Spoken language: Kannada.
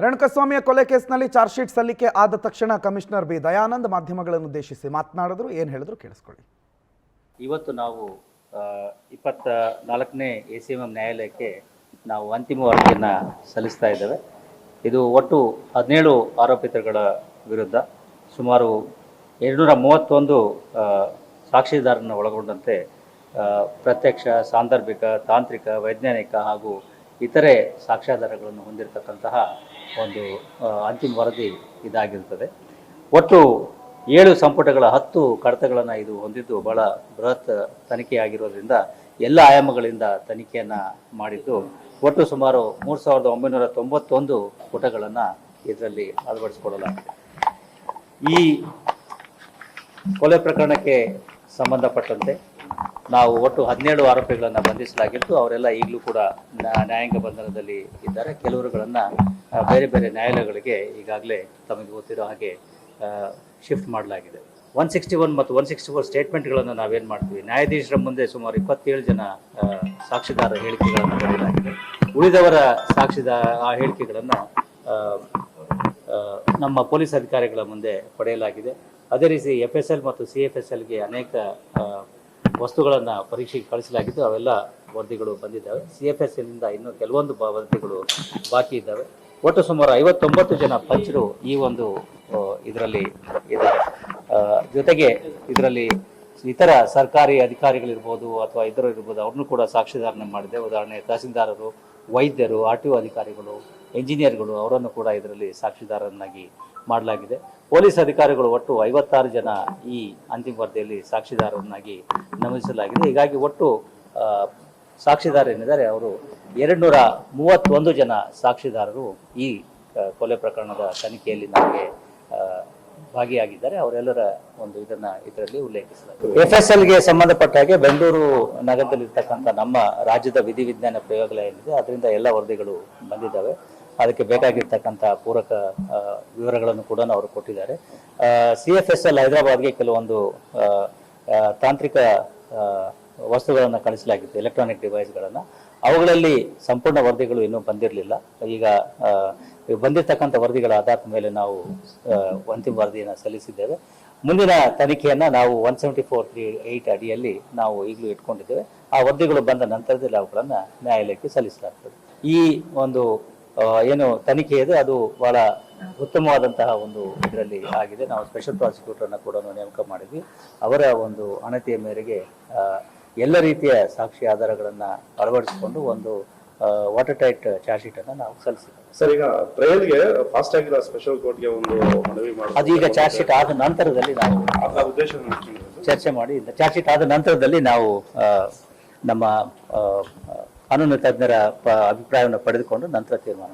ರೇಣುಕಸ್ವಾಮಿಯ ಕೊಲೆ ಕೇಸ್ನಲ್ಲಿ ಚಾರ್ಜ್ ಶೀಟ್ ಸಲ್ಲಿಕೆ ಆದ ತಕ್ಷಣ ಕಮಿಷನರ್ ಬಿ ದಯಾನಂದ್ ಮಾಧ್ಯಮಗಳನ್ನು ಉದ್ದೇಶಿಸಿ ಮಾತನಾಡಿದ್ರು. ಏನು ಹೇಳಿದ್ರು ಕೇಳಿಸ್ಕೊಳ್ಳಿ. ಇವತ್ತು ನಾವು 24ನೇ ACMM ನ್ಯಾಯಾಲಯಕ್ಕೆ ನಾವು ಅಂತಿಮ ವರದಿಯನ್ನು ಸಲ್ಲಿಸ್ತಾ ಇದ್ದೇವೆ. ಇದು ಒಟ್ಟು 17 ಆರೋಪಿತರುಗಳ ವಿರುದ್ಧ ಸುಮಾರು 231 ಸಾಕ್ಷಿದಾರರನ್ನು ಒಳಗೊಂಡಂತೆ ಪ್ರತ್ಯಕ್ಷ, ಸಾಂದರ್ಭಿಕ, ತಾಂತ್ರಿಕ, ವೈಜ್ಞಾನಿಕ ಹಾಗೂ ಇತರೆ ಸಾಕ್ಷ್ಯಾಧಾರಗಳನ್ನು ಹೊಂದಿರತಕ್ಕಂತಹ ಒಂದು ಅಂತಿಮ ವರದಿ ಇದಾಗಿರುತ್ತದೆ. ಒಟ್ಟು 7 ಸಂಪುಟಗಳ 10 ಕಡತಗಳನ್ನು ಇದು ಹೊಂದಿದ್ದು ಬಹಳ ಬೃಹತ್ ತನಿಖೆಯಾಗಿರೋದ್ರಿಂದ ಎಲ್ಲ ಆಯಾಮಗಳಿಂದ ತನಿಖೆಯನ್ನು ಮಾಡಿದ್ದು ಒಟ್ಟು ಸುಮಾರು 3991 ಪುಟಗಳನ್ನು ಇದರಲ್ಲಿ ಅಳವಡಿಸಿಕೊಳ್ಳಲಾಗಿದೆ. ಈ ಕೊಲೆ ಪ್ರಕರಣಕ್ಕೆ ಸಂಬಂಧಪಟ್ಟಂತೆ ನಾವು ಒಟ್ಟು 17 ಆರೋಪಿಗಳನ್ನು ಬಂಧಿಸಲಾಗಿದ್ದು ಅವರೆಲ್ಲ ಈಗಲೂ ಕೂಡ ನ್ಯಾಯಾಂಗ ಬಂಧನದಲ್ಲಿ ಇದ್ದಾರೆ. ಕೆಲವರುಗಳನ್ನು ಬೇರೆ ಬೇರೆ ನ್ಯಾಯಾಲಯಗಳಿಗೆ ಈಗಾಗಲೇ ತಮಗೆ ಗೊತ್ತಿರೋ ಹಾಗೆ ಶಿಫ್ಟ್ ಮಾಡಲಾಗಿದೆ. 161 ಮತ್ತು 164 ಸ್ಟೇಟ್ಮೆಂಟ್ಗಳನ್ನು ನಾವೇನು ಮಾಡ್ತೀವಿ, ನ್ಯಾಯಾಧೀಶರ ಮುಂದೆ ಸುಮಾರು 27 ಜನ ಸಾಕ್ಷಿದಾರರ ಹೇಳಿಕೆಗಳನ್ನು ಬರೆಯಲಾಗಿದೆ. ಉಳಿದವರ ಆ ಹೇಳಿಕೆಗಳನ್ನು ನಮ್ಮ ಪೊಲೀಸ್ ಅಧಿಕಾರಿಗಳ ಮುಂದೆ ಪಡೆಯಲಾಗಿದೆ. ಅದೇ ರೀತಿ FSL ಮತ್ತು CFSLಗೆ ಅನೇಕ ವಸ್ತುಗಳನ್ನು ಪರೀಕ್ಷೆಗೆ ಕಳಿಸಲಾಗಿದ್ದು ಅವೆಲ್ಲ ವರದಿಗಳು ಬಂದಿದ್ದಾವೆ. CFSLನಿಂದ ಇನ್ನೂ ಕೆಲವೊಂದು ವರದಿಗಳು ಬಾಕಿ ಇದ್ದಾವೆ. ಒಟ್ಟು ಸುಮಾರು 59 ಜನ ಪಂಚರು ಈ ಒಂದು ಇದರಲ್ಲಿ ಇದ್ದಾರೆ. ಜೊತೆಗೆ ಇದರಲ್ಲಿ ಇತರ ಸರ್ಕಾರಿ ಅಧಿಕಾರಿಗಳಿರ್ಬೋದು ಅಥವಾ ಇತರರು ಇರ್ಬೋದು, ಅವ್ರನ್ನೂ ಕೂಡ ಸಾಕ್ಷಿದಾರನ ಮಾಡಿದೆ. ಉದಾಹರಣೆ ತಹಸೀಲ್ದಾರರು, ವೈದ್ಯರು, RTO ಅಧಿಕಾರಿಗಳು, ಎಂಜಿನಿಯರ್ಗಳು ಅವರನ್ನು ಕೂಡ ಇದರಲ್ಲಿ ಸಾಕ್ಷಿದಾರರನ್ನಾಗಿ ಮಾಡಲಾಗಿದೆ. ಪೊಲೀಸ್ ಅಧಿಕಾರಿಗಳು ಒಟ್ಟು 56 ಜನ ಈ ಅಂತಿಮ ವರದಿಯಲ್ಲಿ ಸಾಕ್ಷಿದಾರರನ್ನಾಗಿ ನಮೂದಿಸಲಾಗಿದೆ. ಹೀಗಾಗಿ ಒಟ್ಟು ಸಾಕ್ಷಿದಾರರೇನಿದ್ದಾರೆ ಅವರು 231 ಜನ ಸಾಕ್ಷಿದಾರರು ಈ ಕೊಲೆ ಪ್ರಕರಣದ ತನಿಖೆಯಲ್ಲಿ ನಮಗೆ ಭಾಗಿಯಾಗಿದ್ದಾರೆ. ಅವರೆಲ್ಲರ ಒಂದು ಇದರಲ್ಲಿ ಉಲ್ಲೇಖಿಸಲಾಗಿದೆ. FSLಗೆ ಸಂಬಂಧಪಟ್ಟ ಹಾಗೆ ಬೆಂಗಳೂರು ನಗರದಲ್ಲಿರ್ತಕ್ಕಂಥ ನಮ್ಮ ರಾಜ್ಯದ ವಿಧಿವಿಜ್ಞಾನ ಪ್ರಯೋಗಾಲಯ ಏನಿದೆ ಅದರಿಂದ ಎಲ್ಲ ವರದಿಗಳು ಬಂದಿದ್ದಾವೆ. ಅದಕ್ಕೆ ಬೇಕಾಗಿರ್ತಕ್ಕಂಥ ಪೂರಕ ವಿವರಗಳನ್ನು ಕೂಡ ಅವರು ಕೊಟ್ಟಿದ್ದಾರೆ. CFSL ಹೈದರಾಬಾದ್ಗೆ ಕೆಲವೊಂದು ತಾಂತ್ರಿಕ ವಸ್ತುಗಳನ್ನು ಕಳಿಸಲಾಗಿತ್ತು, ಎಲೆಕ್ಟ್ರಾನಿಕ್ ಡಿವೈಸ್ಗಳನ್ನು. ಅವುಗಳಲ್ಲಿ ಸಂಪೂರ್ಣ ವರದಿಗಳು ಇನ್ನೂ ಬಂದಿರಲಿಲ್ಲ. ಈಗ ಬಂದಿರತಕ್ಕಂಥ ವರದಿಗಳ ಆಧಾರದ ಮೇಲೆ ನಾವು ಅಂತಿಮ ವರದಿಯನ್ನು ಸಲ್ಲಿಸಿದ್ದೇವೆ. ಮುಂದಿನ ತನಿಖೆಯನ್ನು ನಾವು 174(3)8 ಅಡಿಯಲ್ಲಿ ನಾವು ಈಗಲೂ ಇಟ್ಕೊಂಡಿದ್ದೇವೆ. ಆ ವರದಿಗಳು ಬಂದ ನಂತರದಲ್ಲಿ ಅವುಗಳನ್ನು ನ್ಯಾಯಾಲಯಕ್ಕೆ ಸಲ್ಲಿಸಲಾಗ್ತದೆ. ಈ ಒಂದು ಏನು ತನಿಖೆ ಇದೆ ಅದು ಬಹಳ ಉತ್ತಮವಾದಂತಹ ಒಂದು ಇದರಲ್ಲಿ ಆಗಿದೆ. ನಾವು ಸ್ಪೆಷಲ್ ಪ್ರಾಸಿಕ್ಯೂಟರ್ನ ಕೂಡ ನೇಮಕ ಮಾಡಿದ್ವಿ. ಅವರ ಒಂದು ಅಣತಿಯ ಮೇರೆಗೆ ಎಲ್ಲ ರೀತಿಯ ಸಾಕ್ಷಿ ಆಧಾರಗಳನ್ನು ಅಳವಡಿಸಿಕೊಂಡು ಒಂದು ವಾಟರ್ ಟೈಟ್ ಚಾರ್ಜ್ ಶೀಟ್ ಅನ್ನು ನಾವು ಸಲ್ಲಿಸಿದ್ದೇವೆ. ಸರ್, ಈಗ ಟ್ರಯಲ್ಗೆ ಫಾಸ್ಟ್ ಆಗಿರೋ ಸ್ಪೆಷಲ್ ಕೋರ್ಟ್ಗೆ ಒಂದು ಮನವಿ ಮಾಡಿ ಅದೀಗ ಚಾರ್ಜ್ ಶೀಟ್ ಆದ ನಂತರದಲ್ಲಿ ನಾವು ಉದ್ದೇಶ ಚರ್ಚೆ ಮಾಡಿ ಚಾರ್ಜ್ ಶೀಟ್ ಆದ ನಂತರದಲ್ಲಿ ನಾವು ನಮ್ಮ ಕಾನೂನು ತಜ್ಞರ ಅಭಿಪ್ರಾಯವನ್ನು ಪಡೆದುಕೊಂಡು ನಂತರ ತೀರ್ಮಾನ